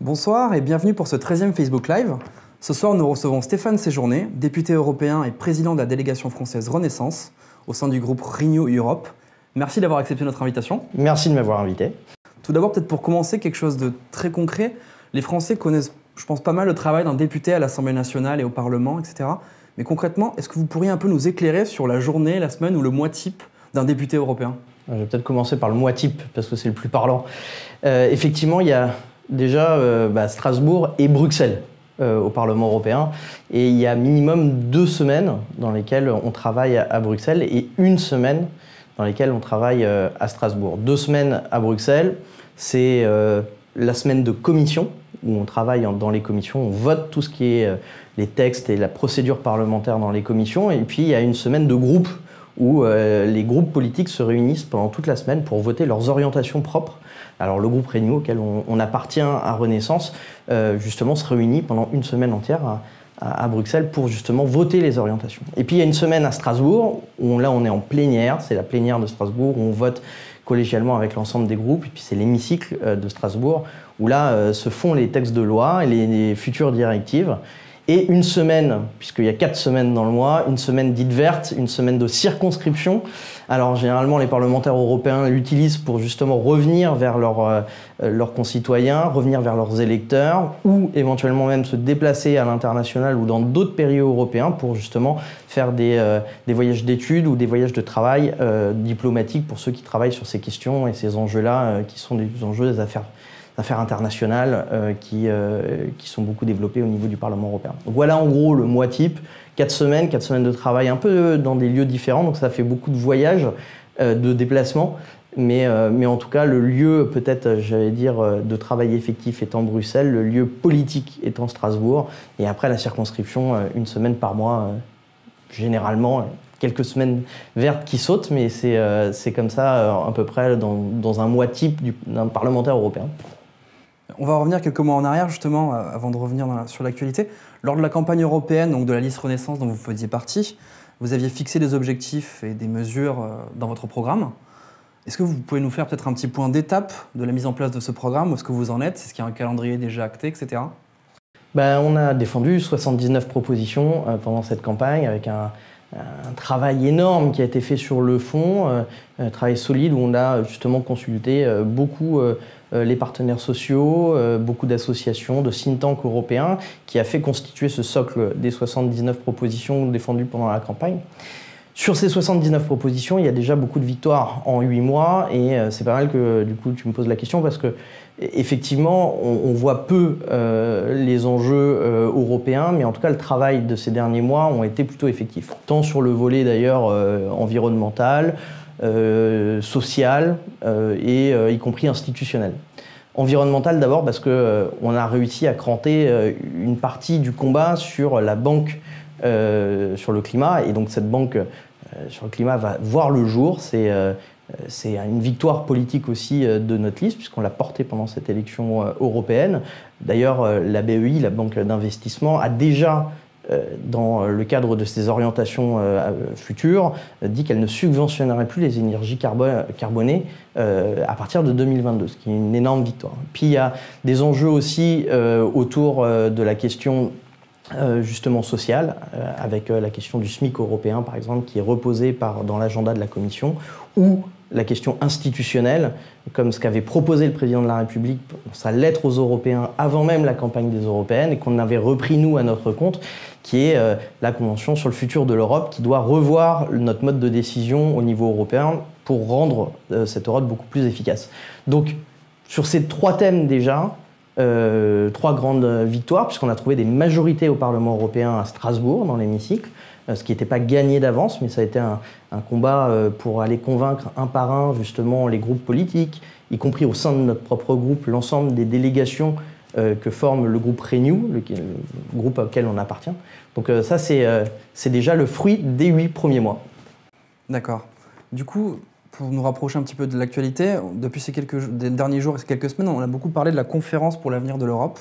Bonsoir et bienvenue pour ce 13e Facebook Live. Ce soir, nous recevons Stéphane Séjourné, député européen et président de la délégation française Renaissance au sein du groupe Renew Europe. Merci d'avoir accepté notre invitation. Merci de m'avoir invité. Tout d'abord, peut-être pour commencer, quelque chose de très concret. Les Français connaissent, je pense, pas mal le travail d'un député à l'Assemblée nationale et au Parlement, etc. Mais concrètement, est-ce que vous pourriez un peu nous éclairer sur la journée, la semaine ou le mois type d'un député européen ? Je vais peut-être commencer par le mois type, parce que c'est le plus parlant. Effectivement, il y a déjà Strasbourg et Bruxelles au Parlement européen. Et il y a minimum 2 semaines dans lesquelles on travaille à Bruxelles et 1 semaine dans lesquelles on travaille à Strasbourg. 2 semaines à Bruxelles, c'est la semaine de commission, où on travaille dans les commissions, on vote tout ce qui est les textes et la procédure parlementaire dans les commissions. Et puis il y a 1 semaine de groupe, où les groupes politiques se réunissent pendant toute la semaine pour voter leurs orientations propres. Alors le groupe Renew, auquel on appartient à Renaissance, justement se réunit pendant 1 semaine entière à Bruxelles pour justement voter les orientations. Et puis il y a 1 semaine à Strasbourg, où là on est en plénière, c'est la plénière de Strasbourg, où on vote collégialement avec l'ensemble des groupes, et puis c'est l'hémicycle de Strasbourg, où là se font les textes de loi et les futures directives. Et 1 semaine, puisqu'il y a 4 semaines dans le mois, 1 semaine dite verte, 1 semaine de circonscription. Alors généralement, les parlementaires européens l'utilisent pour justement revenir vers leurs concitoyens, revenir vers leurs électeurs, ou éventuellement même se déplacer à l'international ou dans d'autres pays européens pour justement faire des voyages d'études ou des voyages de travail diplomatiques pour ceux qui travaillent sur ces questions et ces enjeux-là qui sont des enjeux des affaires internationales qui sont beaucoup développées au niveau du Parlement européen. Donc voilà en gros le mois type, 4 semaines de travail un peu dans des lieux différents, donc ça fait beaucoup de voyages, de déplacements, mais en tout cas le lieu peut-être, j'allais dire, de travail effectif étant Bruxelles, le lieu politique étant Strasbourg, et après la circonscription, 1 semaine par mois, généralement, quelques semaines vertes qui sautent, mais c'est comme ça à peu près dans un mois type d'un parlementaire européen. On va revenir quelques mois en arrière, justement, avant de revenir sur l'actualité. Lors de la campagne européenne, donc de la liste Renaissance dont vous faisiez partie, vous aviez fixé des objectifs et des mesures dans votre programme. Est-ce que vous pouvez nous faire peut-être un petit point d'étape de la mise en place de ce programme? Où est-ce que vous en êtes? Est-ce qu'il y a un calendrier déjà acté, etc. On a défendu 79 propositions pendant cette campagne, avec un travail énorme qui a été fait sur le fond, un travail solide où on a justement consulté beaucoup les partenaires sociaux, beaucoup d'associations, de think tanks européens, qui a fait constituer ce socle des 79 propositions défendues pendant la campagne. Sur ces 79 propositions, il y a déjà beaucoup de victoires en 8 mois et c'est pas mal que du coup tu me poses la question parce que effectivement on voit peu les enjeux européens, mais en tout cas le travail de ces derniers mois ont été plutôt effectifs, tant sur le volet d'ailleurs environnemental, social et y compris institutionnel. Environnemental d'abord parce qu'on a réussi à cranter une partie du combat sur la banque sur le climat, et donc cette banque sur le climat va voir le jour. C'est une victoire politique aussi de notre liste, puisqu'on l'a portée pendant cette élection européenne. D'ailleurs, la BEI, la banque d'investissement, a déjà, dans le cadre de ses orientations futures, dit qu'elle ne subventionnerait plus les énergies carbonées à partir de 2022, ce qui est une énorme victoire. Puis il y a des enjeux aussi autour de la question justement sociale, avec la question du SMIC européen par exemple, qui est reposée dans l'agenda de la Commission, ou la question institutionnelle, comme ce qu'avait proposé le président de la République dans sa lettre aux Européens avant même la campagne des Européennes, et qu'on avait repris nous à notre compte, qui est la Convention sur le futur de l'Europe, qui doit revoir notre mode de décision au niveau européen pour rendre cette Europe beaucoup plus efficace. Donc sur ces 3 thèmes déjà, 3 grandes victoires, puisqu'on a trouvé des majorités au Parlement européen à Strasbourg, dans l'hémicycle, ce qui n'était pas gagné d'avance, mais ça a été un combat pour aller convaincre un par un justement les groupes politiques, y compris au sein de notre propre groupe, l'ensemble des délégations que forme le groupe Renew, le groupe auquel on appartient. Donc ça, c'est déjà le fruit des 8 premiers mois. D'accord. Du coup, pour nous rapprocher un petit peu de l'actualité, depuis des derniers jours et ces quelques semaines, on a beaucoup parlé de la conférence pour l'avenir de l'Europe.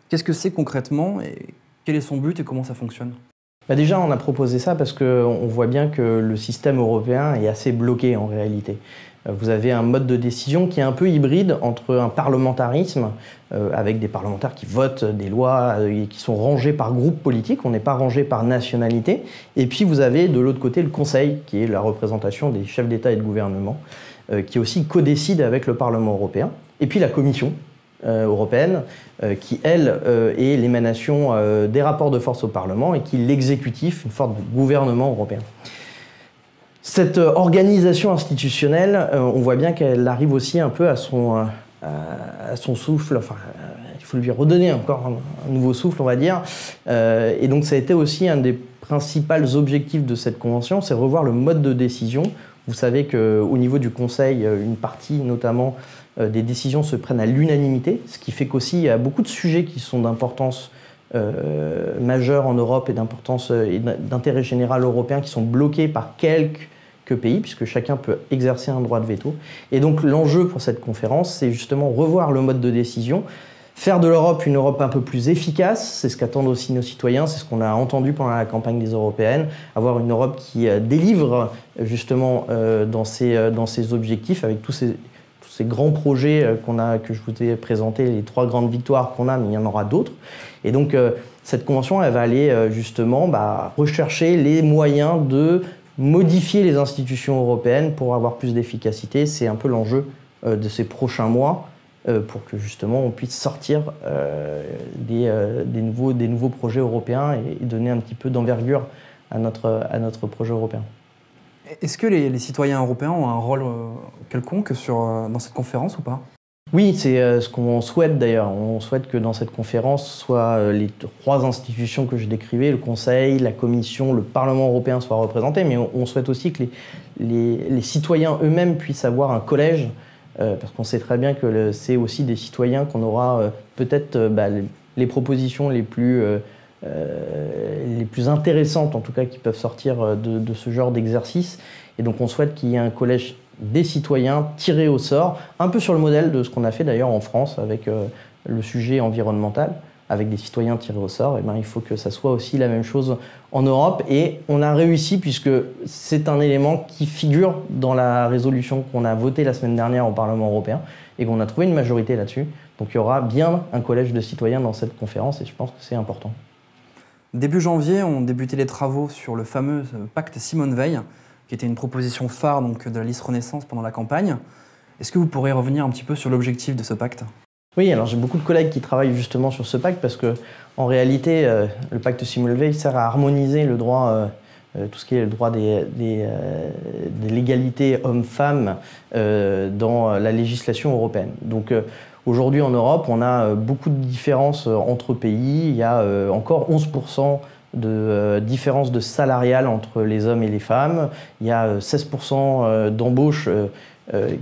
Qu'est-ce que c'est concrètement et quel est son but et comment ça fonctionne? Déjà, on a proposé ça parce qu'on voit bien que le système européen est assez bloqué en réalité. Vous avez un mode de décision qui est un peu hybride entre un parlementarisme, avec des parlementaires qui votent des lois et qui sont rangés par groupe politique, on n'est pas rangé par nationalité, et puis vous avez de l'autre côté le Conseil, qui est la représentation des chefs d'État et de gouvernement, qui aussi codécide avec le Parlement européen, et puis la Commission européenne, qui elle est l'émanation des rapports de force au Parlement et qui est l'exécutif, une sorte de gouvernement européen. Cette organisation institutionnelle, on voit bien qu'elle arrive aussi un peu à son souffle, enfin, il faut lui redonner encore un nouveau souffle, on va dire. Et donc ça a été aussi un des principaux objectifs de cette convention, c'est revoir le mode de décision. Vous savez qu'au niveau du Conseil, une partie notamment des décisions se prennent à l'unanimité, ce qui fait qu'aussi il y a beaucoup de sujets qui sont d'importance majeure en Europe et d'importance et d'intérêt général européen qui sont bloqués par quelques pays, puisque chacun peut exercer un droit de veto. Et donc l'enjeu pour cette conférence, c'est justement revoir le mode de décision, faire de l'Europe une Europe un peu plus efficace, c'est ce qu'attendent aussi nos citoyens, c'est ce qu'on a entendu pendant la campagne des européennes, avoir une Europe qui délivre justement dans ses objectifs, avec tous ces grands projets que je vous ai présentés, les 3 grandes victoires qu'on a, mais il y en aura d'autres. Et donc cette convention, elle va aller justement rechercher les moyens de modifier les institutions européennes pour avoir plus d'efficacité. C'est un peu l'enjeu de ces prochains mois pour que justement on puisse sortir des nouveaux projets européens et donner un petit peu d'envergure à notre projet européen. Est-ce que les citoyens européens ont un rôle quelconque dans cette conférence ou pas ? Oui, c'est ce qu'on souhaite d'ailleurs. On souhaite que dans cette conférence, soit les 3 institutions que je décrivais, le Conseil, la Commission, le Parlement européen soient représentés, mais on souhaite aussi que les citoyens eux-mêmes puissent avoir un collège, parce qu'on sait très bien que c'est aussi des citoyens qu'on aura peut-être les propositions les plus intéressantes, en tout cas, qui peuvent sortir de ce genre d'exercice. Et donc on souhaite qu'il y ait un collège des citoyens tirés au sort, un peu sur le modèle de ce qu'on a fait d'ailleurs en France avec le sujet environnemental, avec des citoyens tirés au sort. Et il faut que ça soit aussi la même chose en Europe. Et on a réussi puisque c'est un élément qui figure dans la résolution qu'on a votée la semaine dernière au Parlement européen et qu'on a trouvé une majorité là-dessus. Donc il y aura bien un collège de citoyens dans cette conférence et je pense que c'est important. Début janvier, ont débuté les travaux sur le fameux pacte Simone Veil, qui était une proposition phare donc, de la liste Renaissance pendant la campagne. Est-ce que vous pourrez revenir un petit peu sur l'objectif de ce pacte ? Oui, alors j'ai beaucoup de collègues qui travaillent justement sur ce pacte parce que, en réalité, le pacte Simone Veil sert à harmoniser le droit, tout ce qui est le droit de l'égalité hommes-femmes dans la législation européenne. Donc aujourd'hui en Europe, on a beaucoup de différences entre pays. Il y a encore 11% de différence de salariale entre les hommes et les femmes. Il y a 16% d'embauches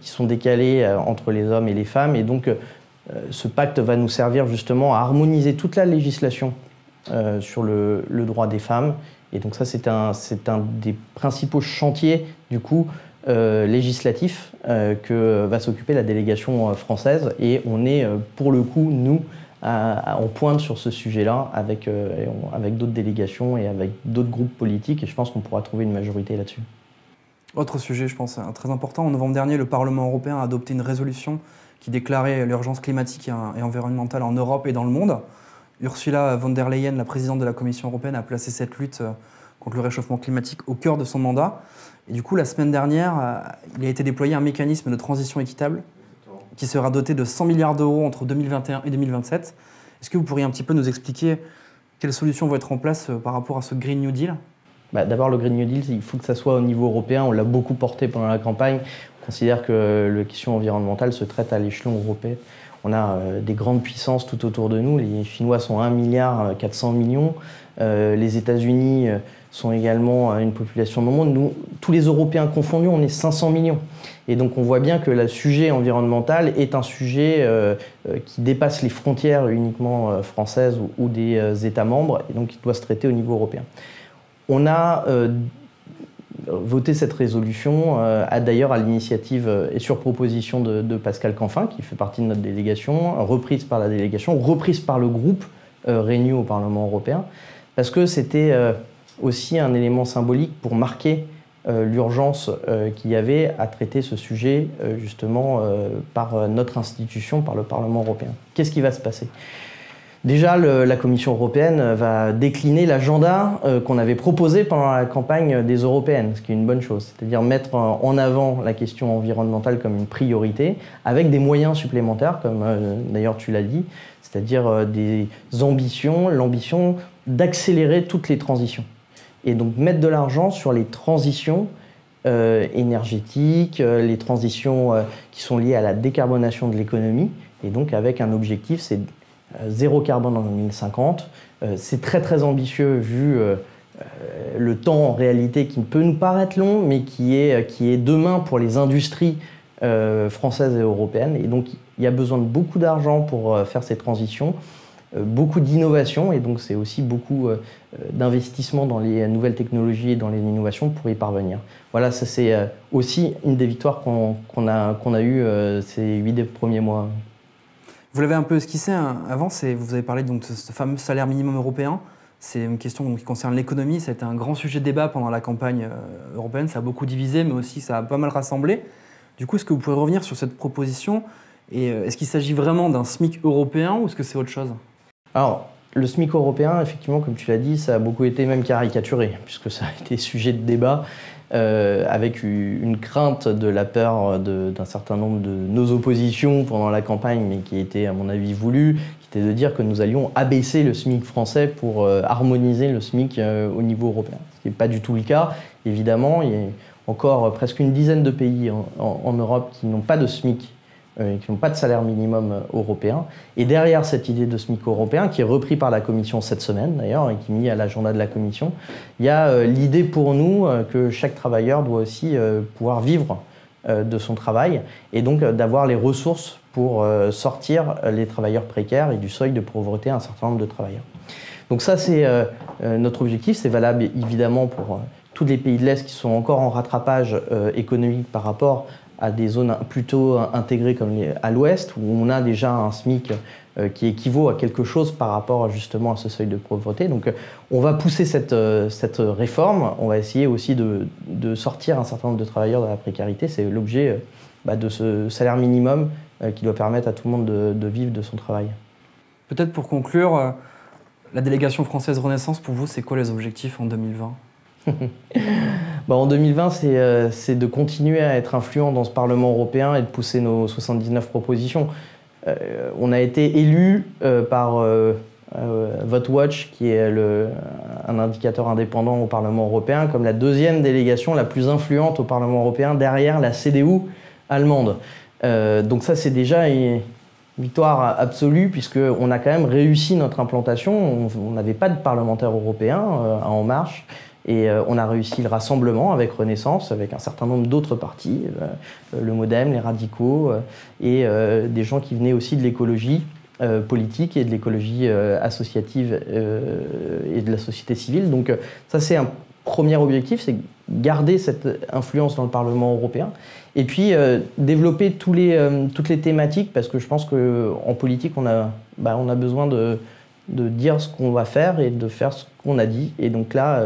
qui sont décalées entre les hommes et les femmes. Et donc, ce pacte va nous servir justement à harmoniser toute la législation sur le droit des femmes. Et donc ça, c'est un des principaux chantiers, du coup, législatifs que va s'occuper la délégation française. Et on est, pour le coup, nous, en pointe sur ce sujet-là avec d'autres délégations et avec d'autres groupes politiques et je pense qu'on pourra trouver une majorité là-dessus. Autre sujet, je pense, très important. En novembre dernier, le Parlement européen a adopté une résolution qui déclarait l'urgence climatique et environnementale en Europe et dans le monde. Ursula von der Leyen, la présidente de la Commission européenne, a placé cette lutte contre le réchauffement climatique au cœur de son mandat. Et du coup, la semaine dernière, il a été déployé un mécanisme de transition équitable qui sera doté de 100 milliards d'euros entre 2021 et 2027. Est-ce que vous pourriez un petit peu nous expliquer quelles solutions vont être en place par rapport à ce Green New Deal ? D'abord, le Green New Deal, il faut que ça soit au niveau européen. On l'a beaucoup porté pendant la campagne. On considère que la question environnementale se traite à l'échelon européen. On a des grandes puissances tout autour de nous. Les Chinois sont 1,4 milliard. Les États-Unis sont également une population dans le monde. Nous, tous les Européens confondus, on est 500 millions. Et donc on voit bien que le sujet environnemental est un sujet qui dépasse les frontières uniquement françaises ou des États membres, et donc il doit se traiter au niveau européen. On a voté cette résolution, d'ailleurs à l'initiative et sur proposition de Pascal Canfin, qui fait partie de notre délégation, reprise par la délégation, reprise par le groupe Renew au Parlement européen, parce que c'était aussi un élément symbolique pour marquer l'urgence qu'il y avait à traiter ce sujet justement par notre institution, par le Parlement européen. Qu'est-ce qui va se passer ? Déjà, la Commission européenne va décliner l'agenda qu'on avait proposé pendant la campagne des européennes, ce qui est une bonne chose, c'est-à-dire mettre en avant la question environnementale comme une priorité, avec des moyens supplémentaires, comme d'ailleurs tu l'as dit, c'est-à-dire des ambitions, l'ambition d'accélérer toutes les transitions. Et donc mettre de l'argent sur les transitions énergétiques, les transitions qui sont liées à la décarbonation de l'économie, et donc avec un objectif, c'est zéro carbone en 2050. C'est très très ambitieux vu le temps en réalité qui peut nous paraître long, mais qui est demain pour les industries françaises et européennes. Et donc il y a besoin de beaucoup d'argent pour faire ces transitions, beaucoup d'innovation, et donc c'est aussi beaucoup d'investissement dans les nouvelles technologies et dans les innovations pour y parvenir. Voilà, ça c'est aussi une des victoires qu'on a eues ces 8 premiers mois. Vous l'avez un peu esquissé avant, vous avez parlé donc de ce fameux salaire minimum européen. C'est une question qui concerne l'économie, ça a été un grand sujet de débat pendant la campagne européenne, ça a beaucoup divisé, mais aussi ça a pas mal rassemblé. Du coup, est-ce que vous pouvez revenir sur cette proposition et est-ce qu'il s'agit vraiment d'un SMIC européen ou est-ce que c'est autre chose ? Alors, le SMIC européen, effectivement, comme tu l'as dit, ça a beaucoup été même caricaturé, puisque ça a été sujet de débat. Avec une crainte de la peur d'un certain nombre de nos oppositions pendant la campagne, mais qui était à mon avis voulue, qui était de dire que nous allions abaisser le SMIC français pour harmoniser le SMIC au niveau européen. Ce qui n'est pas du tout le cas, évidemment. Il y a encore presque une dizaine de pays en Europe qui n'ont pas de SMIC, qui n'ont pas de salaire minimum européen. Et derrière cette idée de SMIC européen, qui est repris par la Commission cette semaine d'ailleurs, et qui est mis à l'agenda de la Commission, il y a l'idée pour nous que chaque travailleur doit aussi pouvoir vivre de son travail, et donc d'avoir les ressources pour sortir les travailleurs précaires et du seuil de pauvreté un certain nombre de travailleurs. Donc ça, c'est notre objectif. C'est valable évidemment pour tous les pays de l'Est qui sont encore en rattrapage économique par rapport à des zones plutôt intégrées comme à l'ouest, où on a déjà un SMIC qui équivaut à quelque chose par rapport justement à ce seuil de pauvreté. Donc on va pousser cette réforme, on va essayer aussi de sortir un certain nombre de travailleurs de la précarité. C'est l'objet de ce salaire minimum qui doit permettre à tout le monde de vivre de son travail. Peut-être pour conclure, la délégation française Renaissance, pour vous, c'est quoi les objectifs en 2020 ? En 2020, c'est de continuer à être influent dans ce Parlement européen et de pousser nos 79 propositions. On a été élu par VoteWatch, qui est un indicateur indépendant au Parlement européen, comme la deuxième délégation la plus influente au Parlement européen derrière la CDU allemande. Donc ça, c'est déjà une victoire absolue, puisqu'on a quand même réussi notre implantation. On n'avait pas de parlementaires européens à En Marche. Et on a réussi le rassemblement avec Renaissance, avec un certain nombre d'autres partis, le Modem, les radicaux, et des gens qui venaient aussi de l'écologie politique et de l'écologie associative et de la société civile. Donc ça, c'est un premier objectif, c'est garder cette influence dans le Parlement européen. Et puis développer toutes les thématiques, parce que je pense qu'en politique, on a besoin de dire ce qu'on va faire et de faire ce qu'on a dit. Et donc là,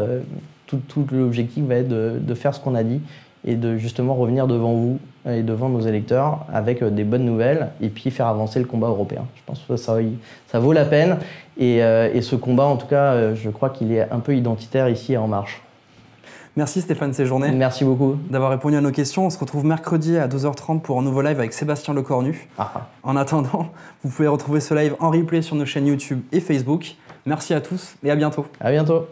tout l'objectif va être de faire ce qu'on a dit et de justement revenir devant vous et devant nos électeurs avec des bonnes nouvelles et puis faire avancer le combat européen. Je pense que ça vaut la peine. Et ce combat, en tout cas, je crois qu'il est un peu identitaire ici à En Marche. Merci Stéphane Séjourné. Merci beaucoup. D'avoir répondu à nos questions. On se retrouve mercredi à 12h30 pour un nouveau live avec Sébastien Lecornu. En attendant, vous pouvez retrouver ce live en replay sur nos chaînes YouTube et Facebook. Merci à tous et à bientôt. À bientôt.